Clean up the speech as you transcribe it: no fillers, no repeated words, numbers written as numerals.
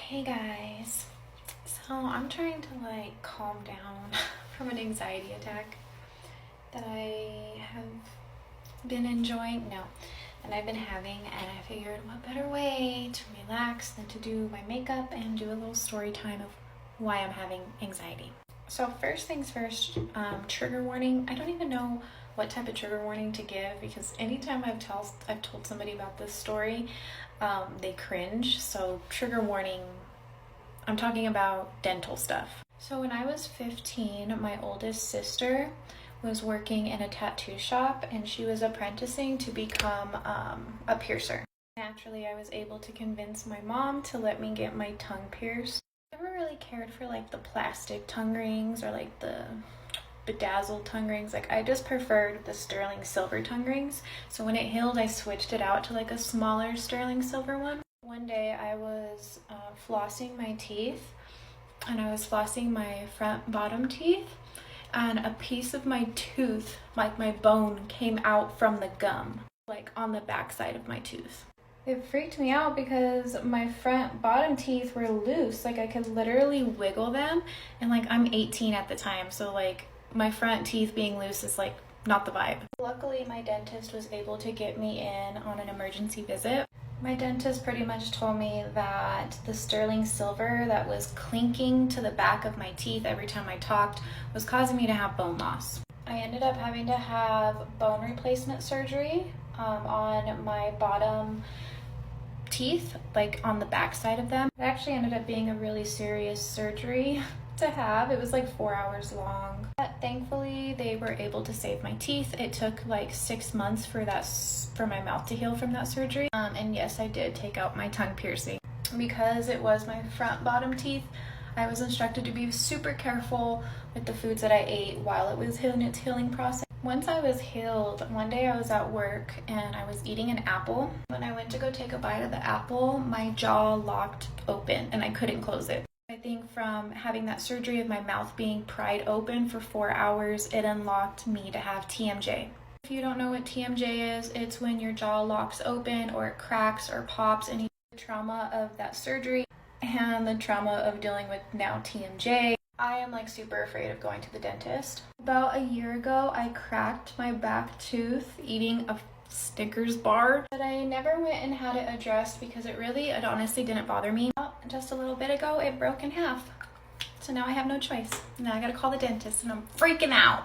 Hey guys, so I'm trying to like calm down from an anxiety attack that I have been enjoying, no, that I've been having, and I figured what better way to relax than to do my makeup and do a little story time of why I'm having anxiety. So first things first, trigger warning. I don't even know what type of trigger warning to give because anytime I've told somebody about this story, they cringe. So trigger warning, I'm talking about dental stuff. So when I was 15, my oldest sister was working in a tattoo shop and she was apprenticing to become a piercer. Naturally, I was able to convince my mom to let me get my tongue pierced. I never really cared for like the plastic tongue rings or like the bedazzled tongue rings. Like I just preferred the sterling silver tongue rings. So when it healed, I switched it out to like a smaller sterling silver one. One day I was flossing my teeth and I was flossing my front bottom teeth, and a piece of my tooth, like my bone, came out from the gum, like on the back side of my tooth. It freaked me out because my front bottom teeth were loose. Like I could literally wiggle them, and like I'm 18 at the time, so like my front teeth being loose is like not the vibe. Luckily, my dentist was able to get me in on an emergency visit. My dentist pretty much told me that the sterling silver that was clinking to the back of my teeth every time I talked was causing me to have bone loss. I ended up having to have bone replacement surgery on my bottom teeth, like on the back side of them. It actually ended up being a really serious surgery to have. It was like 4 hours long. But thankfully, they were able to save my teeth. It took like 6 months for my mouth to heal from that surgery. And yes, I did take out my tongue piercing. Because it was my front bottom teeth, I was instructed to be super careful with the foods that I ate while it was in its healing process. Once I was healed, one day I was at work and I was eating an apple. When I went to go take a bite of the apple, my jaw locked open and I couldn't close it. I think from having that surgery of my mouth being pried open for 4 hours, it unlocked me to have TMJ. If you don't know what TMJ is, it's when your jaw locks open or it cracks or pops, and the trauma of that surgery and the trauma of dealing with now TMJ. I am like super afraid of going to the dentist. About a year ago, I cracked my back tooth eating a Snickers bar, but I never went and had it addressed because it honestly didn't bother me. Just a little bit ago, it broke in half. So now I have no choice. Now I gotta call the dentist and I'm freaking out.